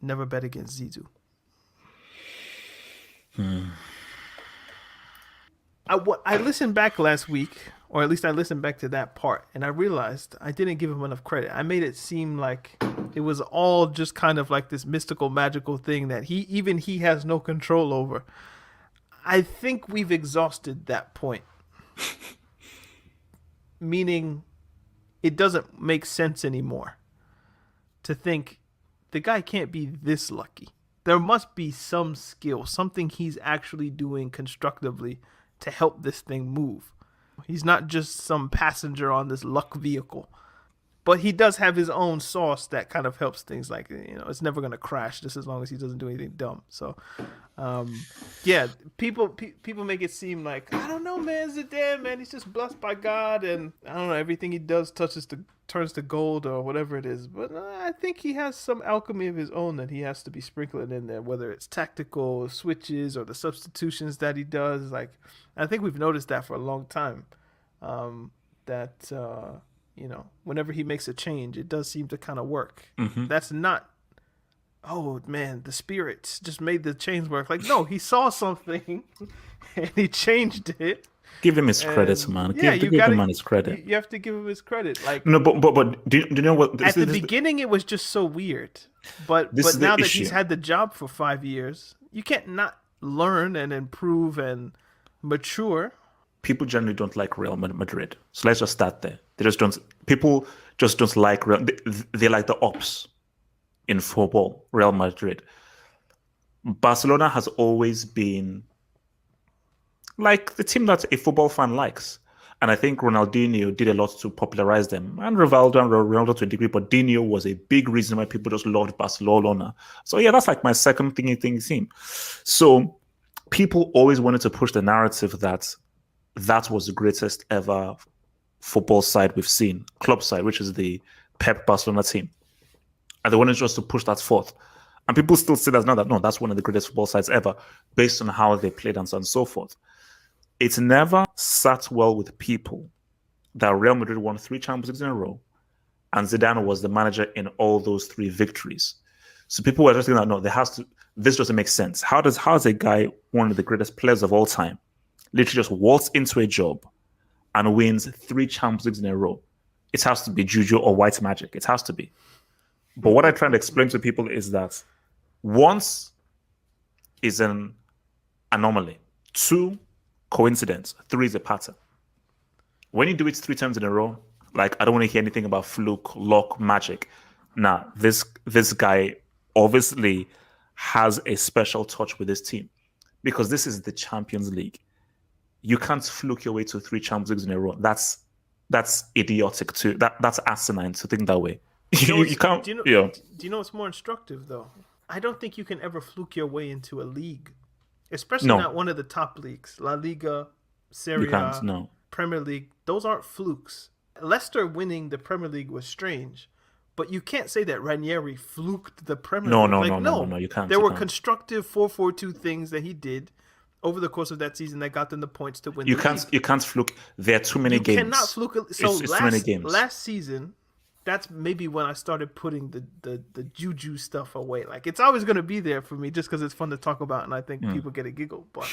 never bet against Zizou. I listened back last week, or at least I listened back to that part, and I realized I didn't give him enough credit. I made it seem like it was all just kind of like this mystical, magical thing that he has no control over. I think we've exhausted that point, meaning it doesn't make sense anymore to think the guy can't be this lucky. There must be some skill, something he's actually doing constructively to help this thing move. He's not just some passenger on this luck vehicle. But he does have his own sauce that kind of helps things. Like, it's never going to crash just as long as he doesn't do anything dumb. So, yeah, people make it seem like, I don't know, man, Zidane, man, he's just blessed by God, and I don't know, everything he does turns to gold or whatever it is. But I think he has some alchemy of his own that he has to be sprinkling in there, whether it's tactical switches or the substitutions that he does. Like, I think we've noticed that for a long time. Whenever he makes a change, it does seem to kind of work. Mm-hmm. That's not, oh man, the spirits just made the change work. Like, no, he saw something and he changed it. Give him his credit, man. Yeah, give him his credit. You have to give him his credit. Like, no, but do you know what? At the beginning, it was just so weird. But now that he's had the job for 5 years, you can't not learn and improve and mature. People generally don't like Real Madrid. So let's just start there. People just don't like Real. They like the ops in football, Real Madrid. Barcelona has always been like the team that a football fan likes. And I think Ronaldinho did a lot to popularize them. And Rivaldo and Ronaldo to a degree, but Dino was a big reason why people just loved Barcelona. So yeah, that's like my second thing team. So people always wanted to push the narrative that was the greatest ever football side we've seen, club side, which is the Pep Barcelona team. And they wanted just to push that forth. And people still say that now that, no, that's one of the greatest football sides ever, based on how they played and so on and so forth. It's never sat well with people that Real Madrid won 3 Champions Leagues in a row, and Zidane was the manager in all those 3 victories. So people were just thinking that, no, this doesn't make sense. How does a guy, one of the greatest players of all time, literally just waltz into a job and wins 3 Champions Leagues in a row? It has to be juju or white magic. It has to be. But what I try to explain to people is that once is an anomaly, 2, coincidence, 3 is a pattern. When you do it 3 times in a row, like, I don't want to hear anything about fluke, luck, magic. Nah, this guy obviously has a special touch with this team, because this is the Champions League. You can't fluke your way to 3 Champions Leagues in a row. That's idiotic too. That's asinine to think that way. You can't. Do you know what's more instructive though? I don't think you can ever fluke your way into a league, especially not one of the top leagues. La Liga, Serie A, Premier League. Those aren't flukes. Leicester winning the Premier League was strange, but you can't say that Ranieri fluked the Premier League. No, you can't. There were constructive 4-4-2 things that he did over the course of that season that got them the points to win. You can't fluke. There are too many games. You cannot fluke. So it's too many games. Last season, that's maybe when I started putting the juju stuff away. Like, it's always going to be there for me just because it's fun to talk about, and I think people get a giggle. But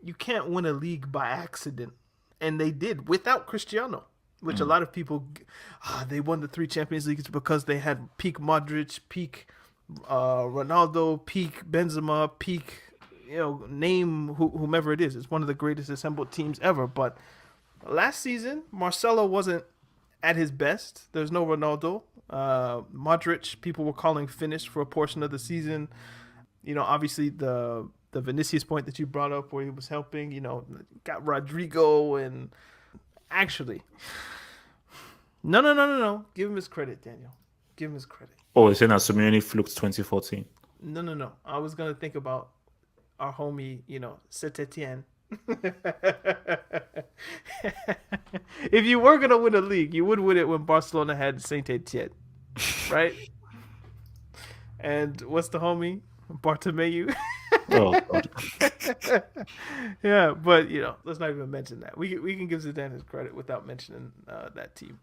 you can't win a league by accident, and they did without Cristiano, which a lot of people they won the 3 Champions Leagues because they had peak Modric, peak Ronaldo, peak Benzema, peak. Name whomever it is. It's one of the greatest assembled teams ever. But last season, Marcelo wasn't at his best. There's no Ronaldo. Modric, people were calling finished for a portion of the season. Obviously the Vinicius point that you brought up where he was helping, got Rodrigo, and actually, no. Give him his credit, Daniel. Give him his credit. Oh, you're saying that Simeone fluked 2014? No. I was going to think about our homie, Saint Etienne. If you were going to win a league, you would win it when Barcelona had Saint Etienne, right? And what's the homie? Bartomeu. Oh, God. Yeah, but, let's not even mention that. We can give Zidane his credit without mentioning that team.